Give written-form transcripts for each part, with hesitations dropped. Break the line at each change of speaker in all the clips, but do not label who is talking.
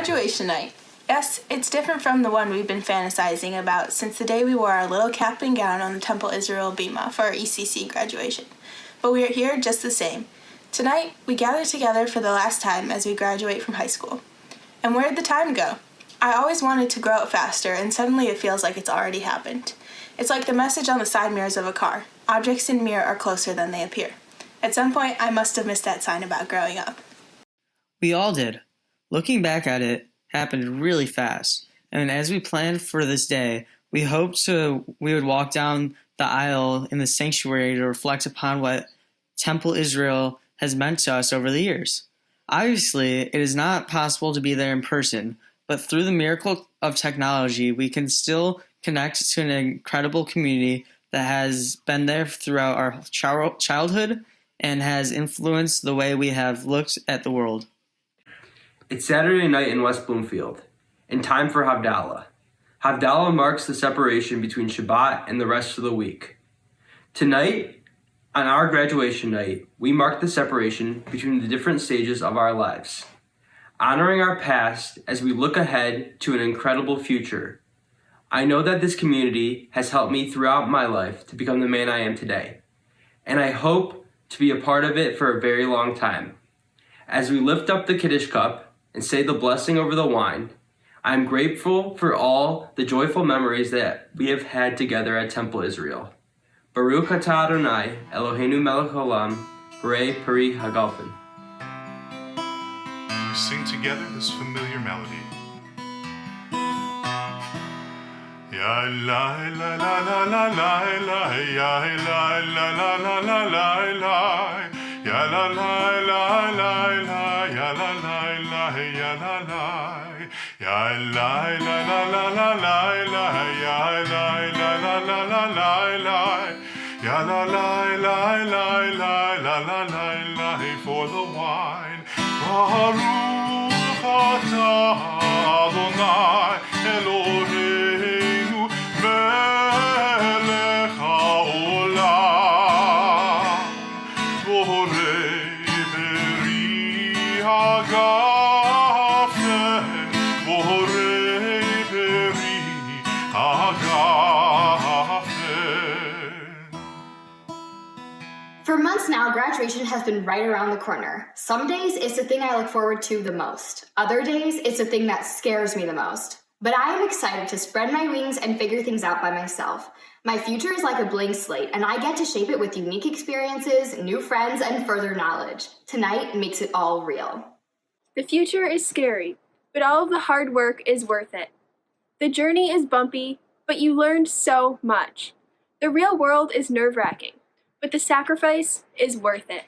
graduation night. Yes, it's different from the one we've been fantasizing about since the day we wore our little cap and gown on the Temple Israel Bima for our ECC graduation. But we are here just the same. Tonight, we gather together for the last time as we graduate from high school. And where'd the time go? I always wanted to grow up faster, and suddenly it feels like it's already happened. It's like the message on the side mirrors of a car. Objects in mirror are closer than they appear. At some point, I must have missed that sign about growing up.
We all did. Looking back at it, happened really fast. And as we planned for this day, we hoped we would walk down the aisle in the sanctuary to reflect upon what Temple Israel has meant to us over the years. Obviously, it is not possible to be there in person, but through the miracle of technology, we can still connect to an incredible community that has been there throughout our childhood and has influenced the way we have looked at the world.
It's Saturday night in West Bloomfield, and time for Havdalah. Havdalah marks the separation between Shabbat and the rest of the week. Tonight, on our graduation night, we mark the separation between the different stages of our lives, honoring our past as we look ahead to an incredible future. I know that this community has helped me throughout my life to become the man I am today, and I hope to be a part of it for a very long time. As we lift up the Kiddush cup and say the blessing over the wine, I am grateful for all the joyful memories that we have had together at Temple Israel. Baruch atah Adonai, Eloheinu melech haolam, Borei peri hagalfen.
We sing together this familiar melody. Ya la la la la la la la, ya la la la la la la la, ya la la la la la, ya la la la, ya la la, ya la la la la la la, ya la la la la la la, ya la la la la la la la, for the wine. Baruch atah Adonai Eloheinu melech haolam, borei peri hagafen, borei peri hagafen.
For months now, graduation has been right around the corner. Some days, it's the thing I look forward to the most. Other days, it's the thing that scares me the most. But I am excited to spread my wings and figure things out by myself. My future is like a blank slate, and I get to shape it with unique experiences, new friends, and further knowledge. Tonight makes it all real.
The future is scary, but all of the hard work is worth it. The journey is bumpy, but you learned so much. The real world is nerve-wracking, but the sacrifice is worth it.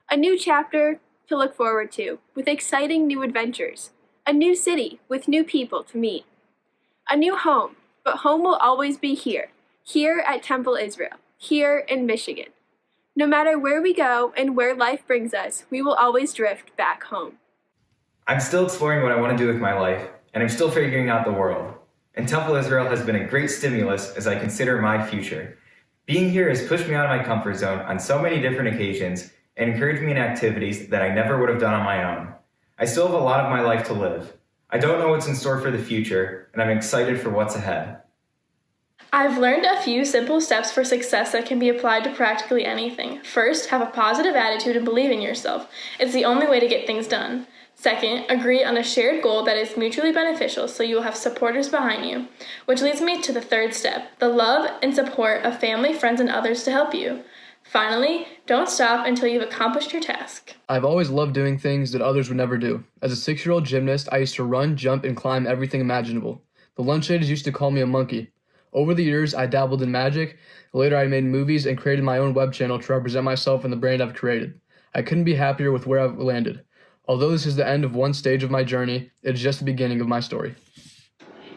A new chapter to look forward to, with exciting new adventures. A new city with new people to meet. A new home, but home will always be here at Temple Israel, here in Michigan. No matter where we go and where life brings us, we will always drift back home.
I'm still exploring what I want to do with my life, and I'm still figuring out the world. And Temple Israel has been a great stimulus as I consider my future. Being here has pushed me out of my comfort zone on so many different occasions and encouraged me in activities that I never would have done on my own. I still have a lot of my life to live. I don't know what's in store for the future, and I'm excited for what's ahead.
I've learned a few simple steps for success that can be applied to practically anything. First, have a positive attitude and believe in yourself. It's the only way to get things done. Second, agree on a shared goal that is mutually beneficial so you will have supporters behind you. Which leads me to the third step, the love and support of family, friends, and others to help you. Finally, don't stop until you've accomplished your task.
I've always loved doing things that others would never do. As a 6-year-old gymnast, I used to run, jump, and climb everything imaginable. The lunch ladies used to call me a monkey. Over the years, I dabbled in magic. Later, I made movies and created my own web channel to represent myself and the brand I've created. I couldn't be happier with where I've landed. Although this is the end of one stage of my journey, it is just the beginning of my story.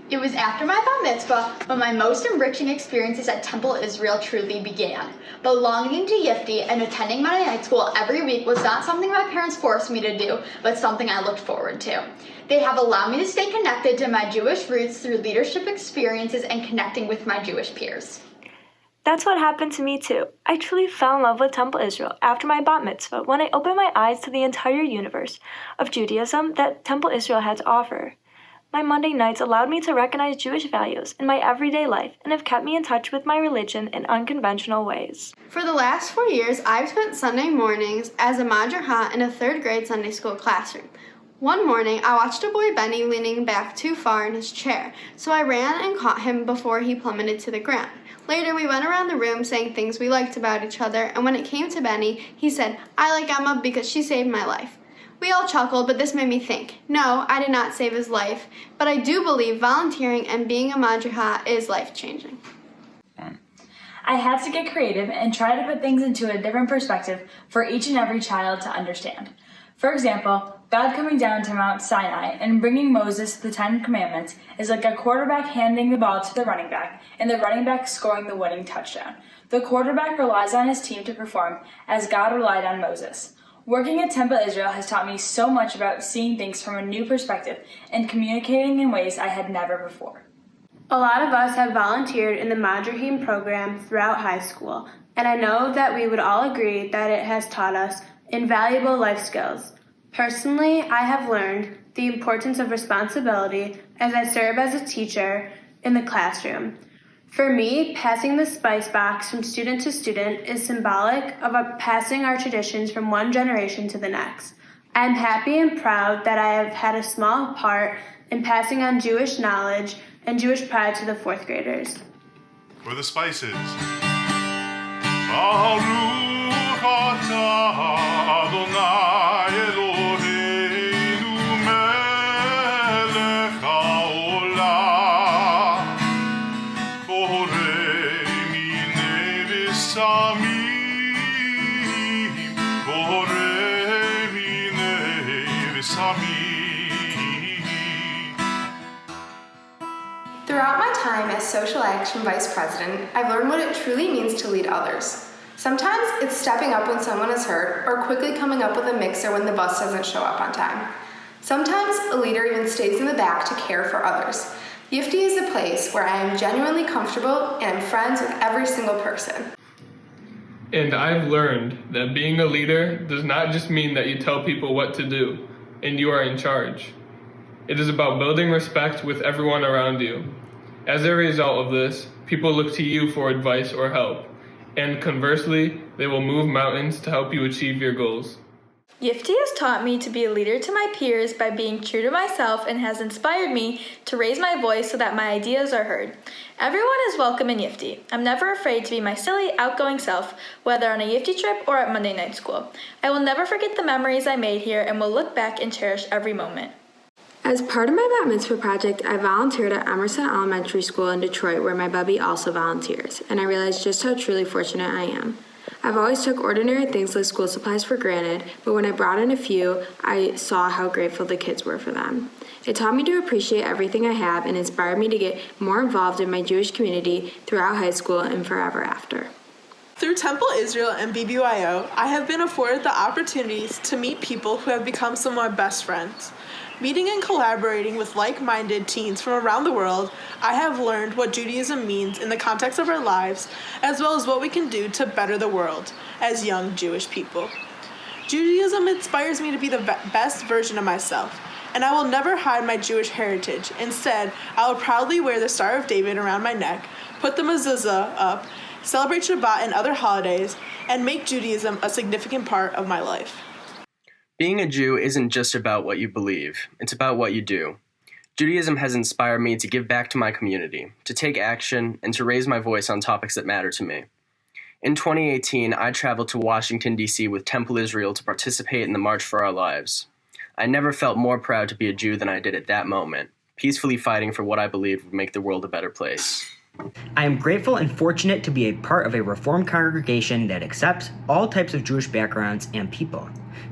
It was after my bar mitzvah when my most enriching experiences at Temple Israel truly began. Belonging to Yifty and attending Monday night school every week was not something my parents forced me to do, but something I looked forward to. They have allowed me to stay connected to my Jewish roots through leadership experiences and connecting with my Jewish peers.
That's what happened to me too. I truly fell in love with Temple Israel after my bat mitzvah when I opened my eyes to the entire universe of Judaism that Temple Israel had to offer. My Monday nights allowed me to recognize Jewish values in my everyday life and have kept me in touch with my religion in unconventional ways.
For the last 4 years, I've spent Sunday mornings as a madraha in a 3rd grade Sunday school classroom. One morning, I watched a boy Benny leaning back too far in his chair, so I ran and caught him before he plummeted to the ground. Later, we went around the room saying things we liked about each other, and when it came to Benny, he said, "I like Emma because she saved my life." We all chuckled, but this made me think. No, I did not save his life, but I do believe volunteering and being a madraha is life-changing.
I had to get creative and try to put things into a different perspective for each and every child to understand. For example, God coming down to Mount Sinai and bringing Moses the 10 Commandments is like a quarterback handing the ball to the running back and the running back scoring the winning touchdown. The quarterback relies on his team to perform as God relied on Moses. Working at Temple Israel has taught me so much about seeing things from a new perspective and communicating in ways I had never before.
A lot of us have volunteered in the Madrahim program throughout high school, and I know that we would all agree that it has taught us invaluable life skills. Personally, I have learned the importance of responsibility as I serve as a teacher in the classroom. For me, passing the spice box from student to student is symbolic of passing our traditions from one generation to the next. I am happy and proud that I have had a small part in passing on Jewish knowledge and Jewish pride to the 4th graders.
For the spices. Baruch atah Adonai Eloheinu melech haolam, borei minei v'samim, borei minei v'samim.
Throughout my time as Social Action Vice President, I've learned what it truly means to lead others. Sometimes it's stepping up when someone is hurt or quickly coming up with a mixer when the bus doesn't show up on time. Sometimes a leader even stays in the back to care for others. Yifty is a place where I am genuinely comfortable and I'm friends with every single person.
And I've learned that being a leader does not just mean that you tell people what to do and you are in charge. It is about building respect with everyone around you. As a result of this, people look to you for advice or help, and conversely, they will move mountains to help you achieve your goals.
Yifty has taught me to be a leader to my peers by being true to myself and has inspired me to raise my voice so that my ideas are heard. Everyone is welcome in Yifty. I'm never afraid to be my silly, outgoing self, whether on a Yifty trip or at Monday night school. I will never forget the memories I made here and will look back and cherish every moment.
As part of my bat mitzvah project, I volunteered at Emerson Elementary School in Detroit, where my bubby also volunteers, and I realized just how truly fortunate I am. I've always took ordinary things like school supplies for granted, but when I brought in a few, I saw how grateful the kids were for them. It taught me to appreciate everything I have and inspired me to get more involved in my Jewish community throughout high school and forever after.
Through Temple Israel and BBYO, I have been afforded the opportunities to meet people who have become some of my best friends. Meeting and collaborating with like-minded teens from around the world, I have learned what Judaism means in the context of our lives, as well as what we can do to better the world as young Jewish people. Judaism inspires me to be the best version of myself, and I will never hide my Jewish heritage. Instead, I will proudly wear the Star of David around my neck, put the mezuzah up, celebrate Shabbat and other holidays, and make Judaism a significant part of my life.
Being a Jew isn't just about what you believe, it's about what you do. Judaism has inspired me to give back to my community, to take action, and to raise my voice on topics that matter to me. In 2018, I traveled to Washington, D.C. with Temple Israel to participate in the March for Our Lives. I never felt more proud to be a Jew than I did at that moment, peacefully fighting for what I believed would make the world a better place.
I am grateful and fortunate to be a part of a Reformed congregation that accepts all types of Jewish backgrounds and people.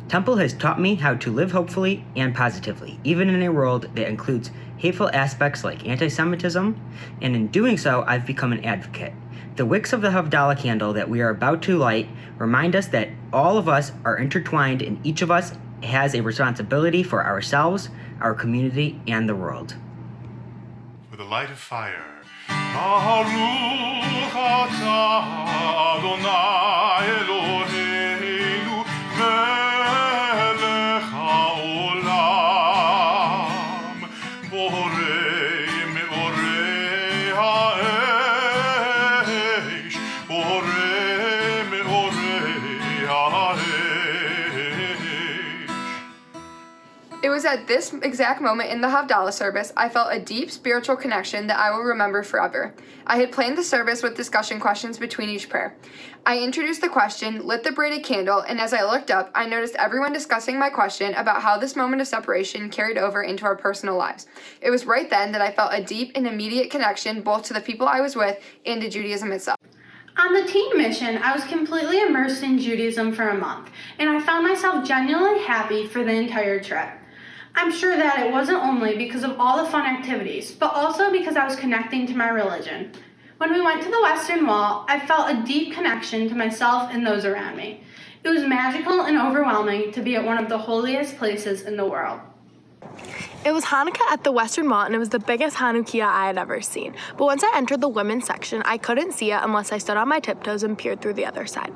Temple has taught me how to live hopefully and positively, even in a world that includes hateful aspects like anti-Semitism, and in doing so, I've become an advocate. The wicks of the Havdalah candle that we are about to light remind us that all of us are intertwined and each of us has a responsibility for ourselves, our community, and the world.
with a light of fire. Baruch atah Adonai Eloheinu melech haolam borei meorei ha'esh borei meorei ha'esh.
It was at this exact moment in the Havdalah service I felt a deep spiritual connection that I will remember forever. I had planned the service with discussion questions between each prayer. I introduced the question, lit the braided candle, and as I looked up, I noticed everyone discussing my question about how this moment of separation carried over into our personal lives. It was right then that I felt a deep and immediate connection both to the people I was with and to Judaism itself.
On the teen mission, I was completely immersed in Judaism for a month, and I found myself genuinely happy for the entire trip. I'm sure that it wasn't only because of all the fun activities, but also because I was connecting to my religion. When we went to the Western Wall, I felt a deep connection to myself and those around me. It was magical and overwhelming to be at one of the holiest places in the world.
It was Hanukkah at the Western Wall, and it was the biggest Hanukkah I had ever seen. But once I entered the women's section, I couldn't see it unless I stood on my tiptoes and peered through the other side.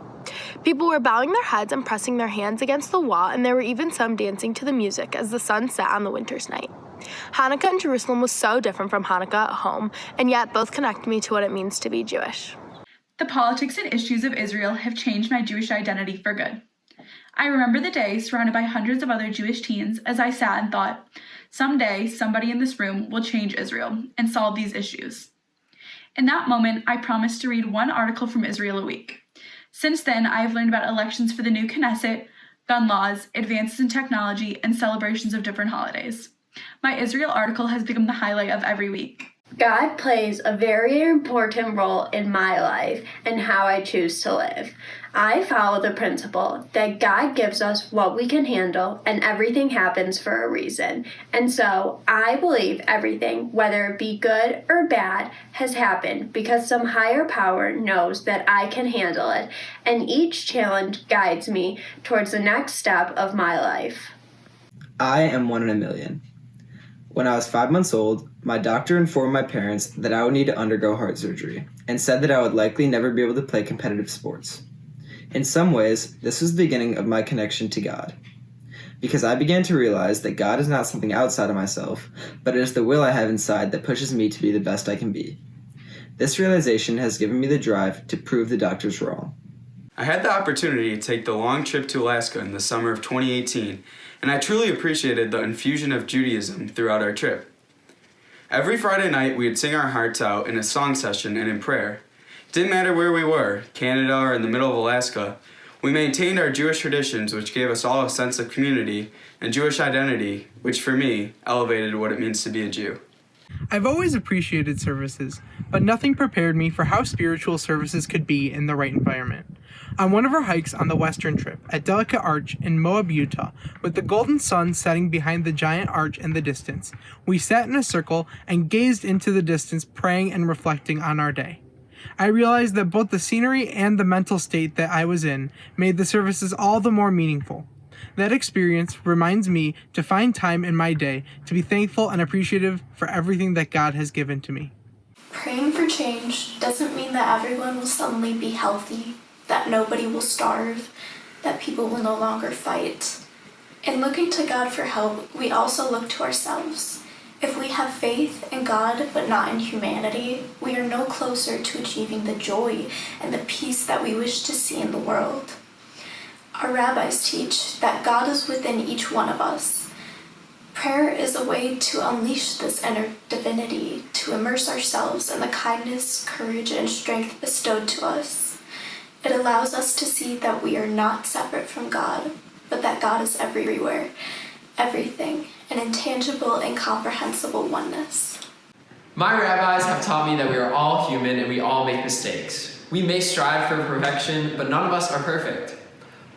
People were bowing their heads and pressing their hands against the wall, and there were even some dancing to the music as the sun set on the winter's night. Hanukkah in Jerusalem was so different from Hanukkah at home, and yet both connect me to what it means to be Jewish.
The politics and issues of Israel have changed my Jewish identity for good. I remember the day surrounded by hundreds of other Jewish teens as I sat and thought, someday somebody in this room will change Israel and solve these issues. In that moment, I promised to read one article from Israel a week. Since then, I have learned about elections for the new Knesset, gun laws, advances in technology, and celebrations of different holidays. My Israel article has become the highlight of every week.
God plays a very important role in my life and how I choose to live. I follow the principle that God gives us what we can handle and everything happens for a reason. And so I believe everything, whether it be good or bad, has happened because some higher power knows that I can handle it, and each challenge guides me towards the next step of my life.
I am 1 in a million. When I was 5 months old, my doctor informed my parents that I would need to undergo heart surgery and said that I would likely never be able to play competitive sports. In some ways, this was the beginning of my connection to God, because I began to realize that God is not something outside of myself, but it is the will I have inside that pushes me to be the best I can be. This realization has given me the drive to prove the doctors wrong.
I had the opportunity to take the long trip to Alaska in the summer of 2018, and I truly appreciated the infusion of Judaism throughout our trip. Every Friday night, we would sing our hearts out in a song session and in prayer. It didn't matter where we were, Canada or in the middle of Alaska, we maintained our Jewish traditions, which gave us all a sense of community and Jewish identity, which for me, elevated what it means to be a Jew.
I've always appreciated services, but nothing prepared me for how spiritual services could be in the right environment. On one of our hikes on the Western trip at Delicate Arch in Moab, Utah, with the golden sun setting behind the giant arch in the distance, we sat in a circle and gazed into the distance, praying and reflecting on our day. I realized that both the scenery and the mental state that I was in made the services all the more meaningful. That experience reminds me to find time in my day to be thankful and appreciative for everything that God has given to me.
Praying for change doesn't mean that everyone will suddenly be healthy, that nobody will starve, that people will no longer fight. In looking to God for help, we also look to ourselves. If we have faith in God but not in humanity, we are no closer to achieving the joy and the peace that we wish to see in the world. Our rabbis teach that God is within each one of us. Prayer is a way to unleash this inner divinity, to immerse ourselves in the kindness, courage, and strength bestowed to us. It allows us to see that we are not separate from God, but that God is everywhere, everything, an intangible, incomprehensible oneness.
My rabbis have taught me that we are all human and we all make mistakes. We may strive for perfection, but none of us are perfect.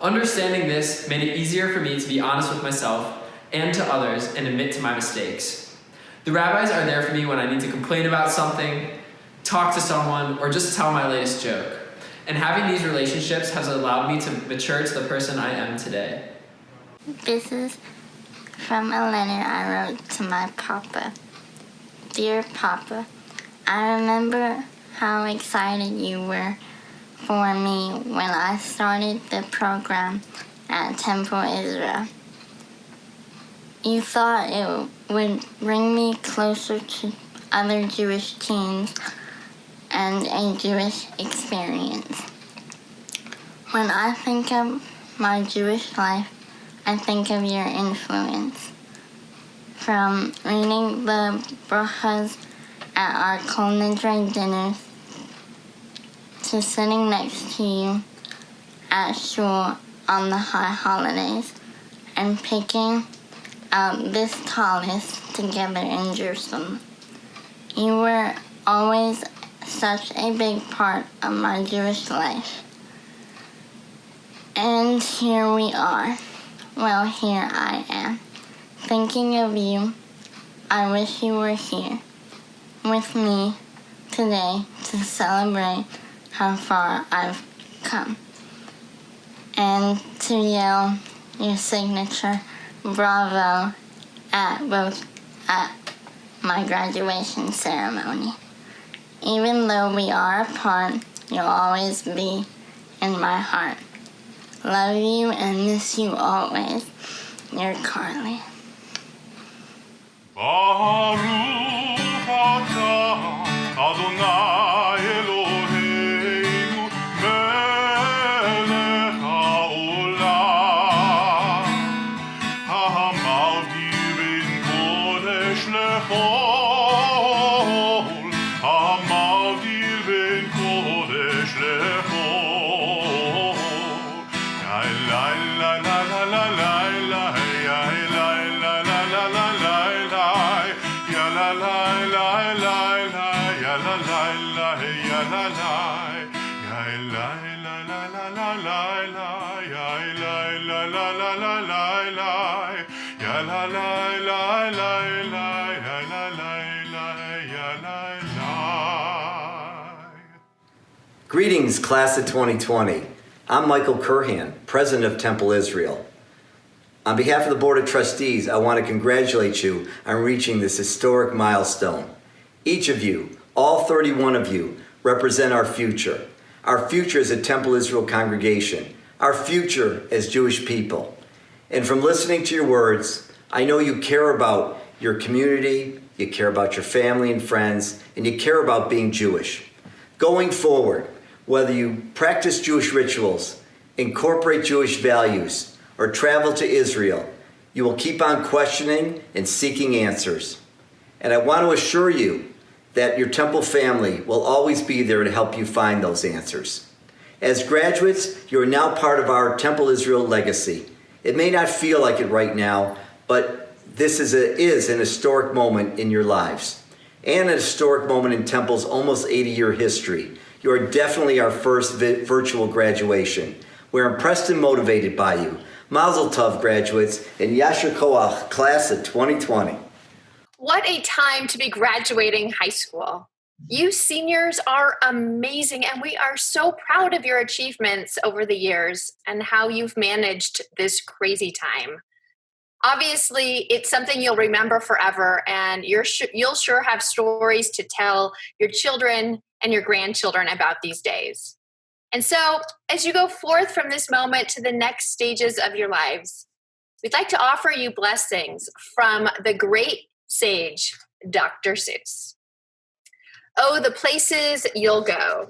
Understanding this made it easier for me to be honest with myself and to others and admit to my mistakes. The rabbis are there for me when I need to complain about something, talk to someone, or just tell my latest joke. And having these relationships has allowed me to mature to the person I am today.
This is from a letter I wrote to my papa.
Dear Papa, I remember how excited you were for me when I started the program at Temple Israel. You thought it would bring me closer to other Jewish teens and a Jewish experience. When I think of my Jewish life, I think of your influence. From reading the brachas at our Kol Nidre dinners to sitting next to you at shul on the high holidays and picking out this tallis together in Jerusalem. You were always such a big part of my Jewish life. And here we are. Well, here I am. Thinking of you, I wish you were here with me today to celebrate how far I've come. And to yell your signature bravo at my graduation ceremony. Even though we are apart, you'll always be in my heart. Love you and miss you always. Your Carly.
Baruch atah Adonai Eloheinu melech haolam hamavdil ben kodesh lechol hamavdil ben kodesh lechol la la la la la la la ya la la la la la la ya la la la la la ya la la la ya la la ya la la la la la la ya la la la la la la ya la la la la la ya la la la ya la la.
Greetings, class of 2020. I'm Michael Curhan, president of Temple Israel. On behalf of the Board of Trustees, I want to congratulate you on reaching this historic milestone. Each of you, all 31 of you, represent our future. Our future as a Temple Israel congregation. Our future as Jewish people. And from listening to your words, I know you care about your community, you care about your family and friends, and you care about being Jewish. Going forward, whether you practice Jewish rituals, incorporate Jewish values, or travel to Israel, you will keep on questioning and seeking answers. And I want to assure you that your Temple family will always be there to help you find those answers. As graduates, you are now part of our Temple Israel legacy. It may not feel like it right now, but this is an historic moment in your lives, and a historic moment in Temple's almost 80-year history. You are definitely our first virtual graduation. We're impressed and motivated by you. Mazel Tov, graduates, and Yasher Koach, class of 2020.
What a time to be graduating high school. You seniors are amazing, and we are so proud of your achievements over the years and how you've managed this crazy time. Obviously, it's something you'll remember forever, and you'll sure have stories to tell your children and your grandchildren about these days. And so, as you go forth from this moment to the next stages of your lives, we'd like to offer you blessings from the great sage, Dr. Seuss. Oh, the places you'll go.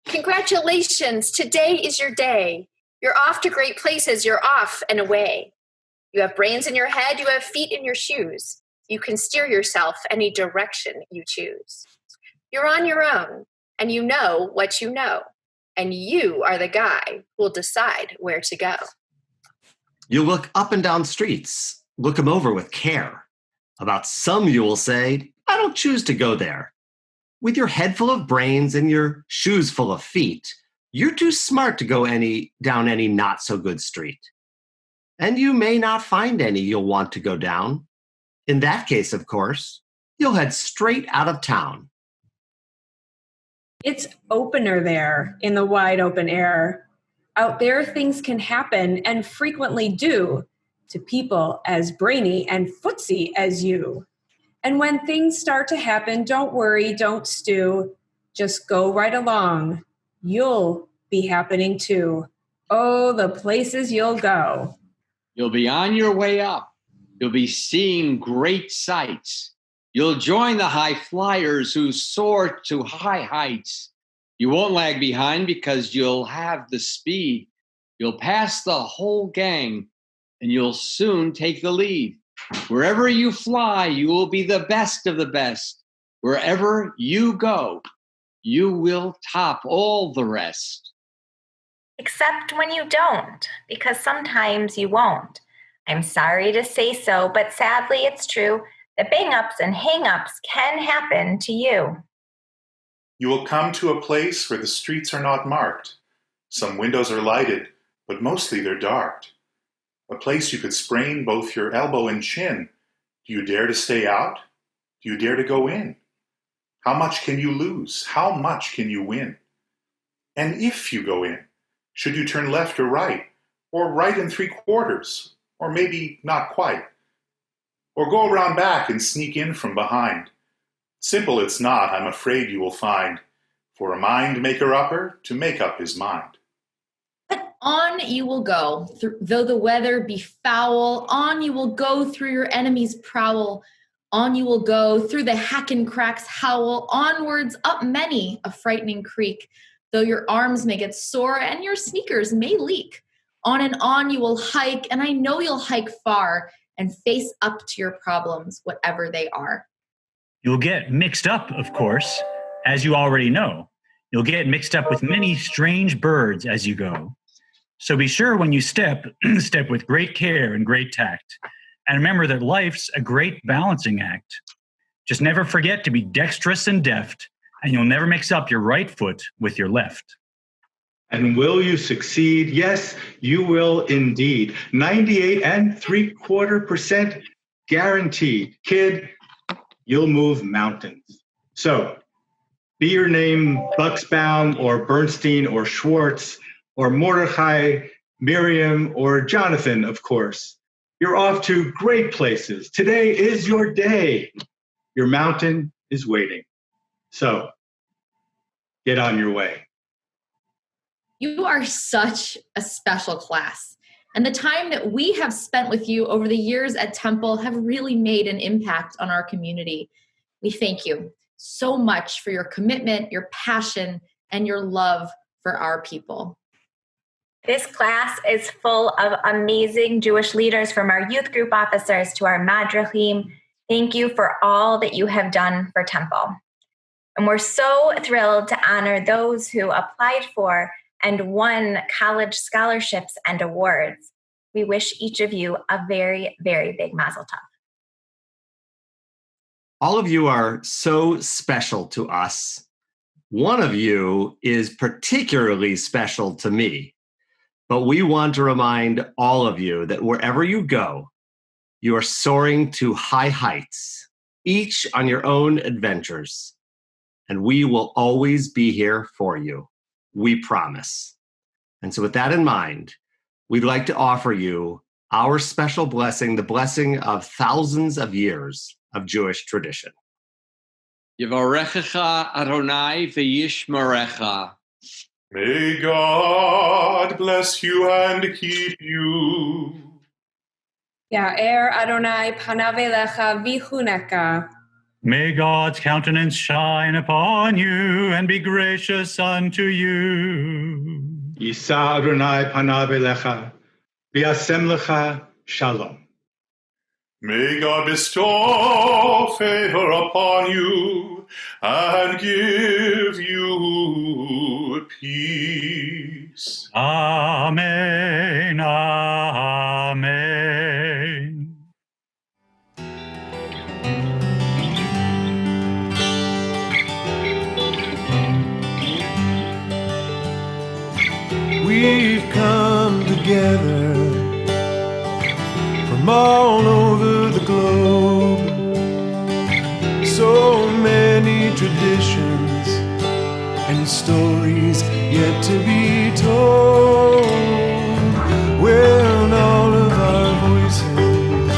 Congratulations, today is your day. You're off to great places, you're off and away. You have brains in your head, you have feet in your shoes. You can steer yourself any direction you choose. You're on your own, and you know what you know. And you are the guy who will decide where to go.
You look up and down streets, look them over with care. About some you will say, I don't choose to go there. With your head full of brains and your shoes full of feet, you're too smart to go down any not so good street. And you may not find any you'll want to go down. In that case, of course, you'll head straight out of town.
It's opener there in the wide open air. Out there, things can happen and frequently do to people as brainy and footsy as you. And when things start to happen, don't worry, don't stew. Just go right along. You'll be happening too. Oh, the places you'll go.
You'll be on your way up. You'll be seeing great sights. You'll join the high flyers who soar to high heights. You won't lag behind because you'll have the speed. You'll pass the whole gang and you'll soon take the lead. Wherever you fly, you will be the best of the best. Wherever you go, you will top all the rest.
Except when you don't, because sometimes you won't. I'm sorry to say so, but sadly it's true that bang-ups and hang-ups can happen to you.
You will come to a place where the streets are not marked. Some windows are lighted, but mostly they're dark. A place you could sprain both your elbow and chin. Do you dare to stay out? Do you dare to go in? How much can you lose? How much can you win? And if you go in, should you turn left or right and 3/4, or maybe not quite? Or go around back and sneak in from behind? Simple it's not, I'm afraid you will find, for a mind maker upper to make up his mind.
On you will go, though the weather be foul. On you will go through your enemy's prowl. On you will go through the hack and cracks howl. Onwards up many a frightening creek, though your arms may get sore and your sneakers may leak. On and on you will hike, and I know you'll hike far and face up to your problems, whatever they are.
You'll get mixed up, of course, as you already know. You'll get mixed up with many strange birds as you go. So be sure when you step, step with great care and great tact. And remember that life's a great balancing act. Just never forget to be dexterous and deft, and you'll never mix up your right foot with your left.
And will you succeed? Yes, you will indeed. 98.75% guaranteed. Kid, you'll move mountains. So be your name Buxbaum or Bernstein or Schwartz or Mordechai, Miriam, or Jonathan, of course. You're off to great places. Today is your day. Your mountain is waiting. So get on your way.
You are such a special class. And the time that we have spent with you over the years at Temple have really made an impact on our community. We thank you so much for your commitment, your passion, and your love for our people.
This class is full of amazing Jewish leaders, from our youth group officers to our madrachim. Thank you for all that you have done for Temple. And we're so thrilled to honor those who applied for and won college scholarships and awards. We wish each of you a very, very big mazel tov.
All of you are so special to us. One of you is particularly special to me. But we want to remind all of you that wherever you go, you are soaring to high heights, each on your own adventures. And we will always be here for you. We promise. And so with that in mind, we'd like to offer you our special blessing, the blessing of thousands of years of Jewish tradition.
Yivarechecha Adonai v'yishmerecha.
May God bless you and keep you.
Ya'er Adonai panav elecha v'chuneka.
May God's countenance shine upon you and be gracious unto you.
Yisa Adonai panav elecha v'yasem lecha shalom.
May God bestow favor upon you and give you peace.
Amen, amen.
We've come together from all over the globe. So many traditions and stories yet to be told. When all of our voices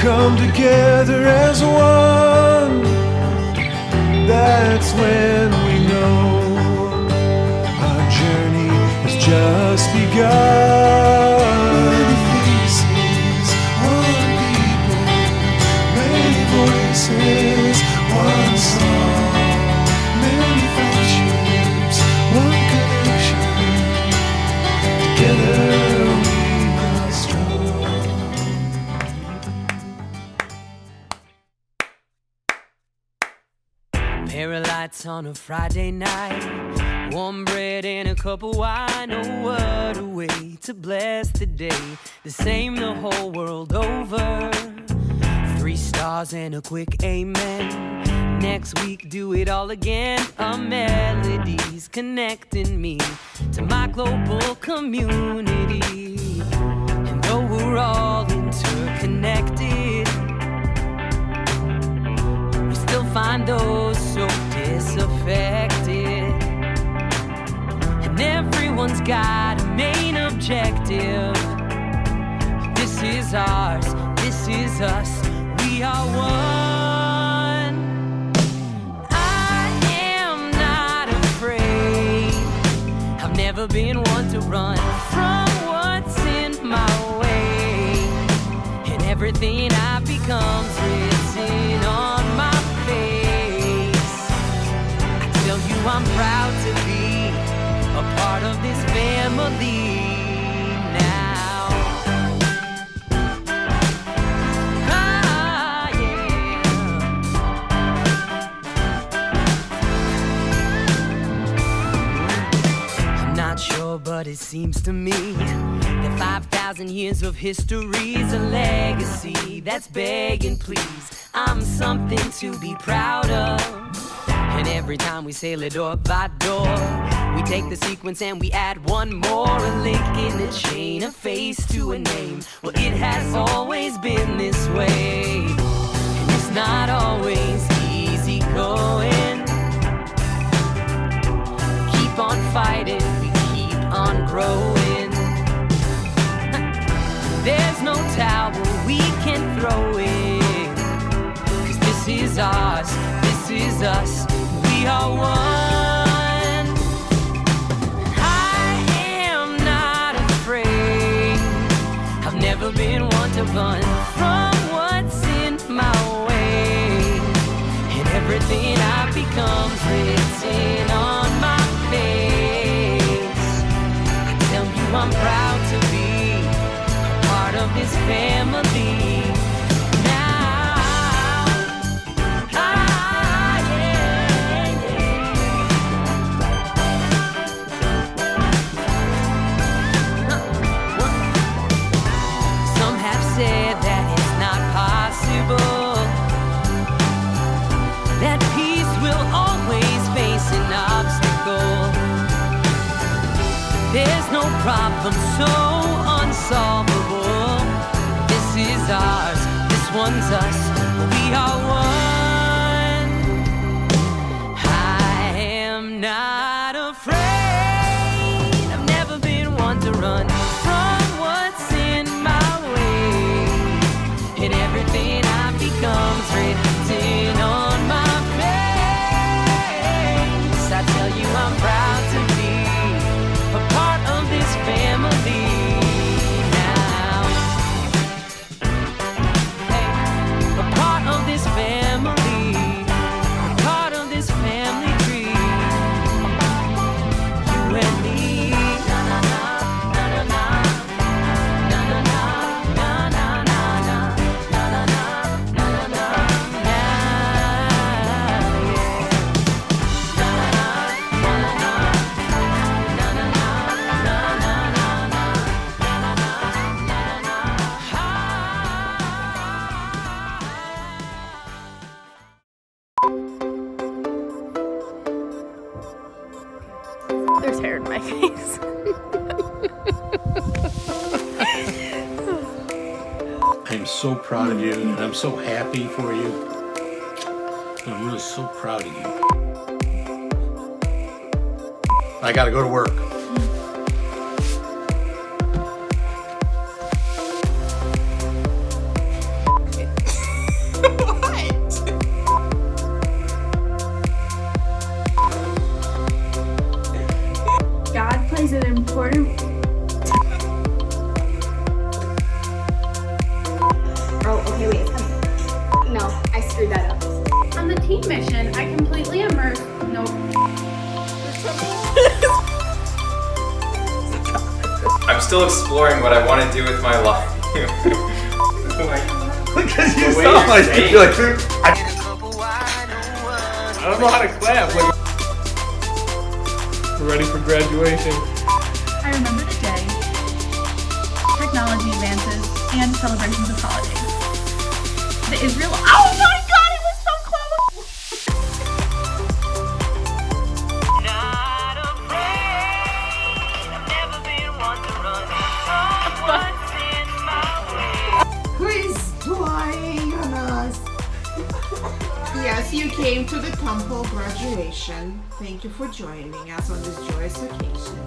come come together as one, that's when we know our journey has just begun. Many faces, one people, many voices, one song, many friendships, one connection. Together we are strong.
Pair of lights on a Friday night, warm bread and a cup of wine. Oh, what a way to bless the day. The same the whole world over. 3 stars and a quick amen. Next week do it all again. A melody's connecting me to my global community. And though we're all interconnected, we still find those so disaffected. And everyone's got a main objective. This is ours, this is us, we are one. I am not afraid. I've never been one to run from what's in my way. And everything I become's written on my face. I tell you I'm proud to be a part of this family now. Ah, yeah. I'm not sure, but it seems to me that 5,000 years of history's a legacy that's begging, please. I'm something to be proud of. And every time we sail it door by door, we take the sequence and we add one more, a link in the chain, a face to a name. Well, it has always been this way, and it's not always easy going. Keep on fighting, we keep on growing. There's no towel we can throw in, 'cause this is ours, this is us, we are one. I am not afraid. I've never been one to run from what's in my way. And everything I become's written on my face. I tell you I'm proud to be a part of this family. That peace will always face an obstacle. There's no problem so unsolvable. This is ours, this one's us, we are one. I am not afraid. I've never been one to run from what's in my way. And everything I become's written on my face. I tell you I'm proud to be a part of this family now. Hey, a part of this family, a part of this family tree. You and me. Na na na na na na na na na na na na na na na na na.
There's hair in my face.
I'm so proud of you, and I'm so happy for you. I'm really so proud of you. I gotta go to work.
screwed that up. On the team mission, I completely immersed. Nope.
I'm still exploring what I want to do with my life.
Because you sound like you're like, I don't know how to clap. Like, we're ready for graduation.
I remember the day, technology advances, and celebrations of holidays. The Israel. Oh my God! It was so close.
Who is lying on us? Yes, you came to the temple graduation. Thank you for joining us on this joyous occasion.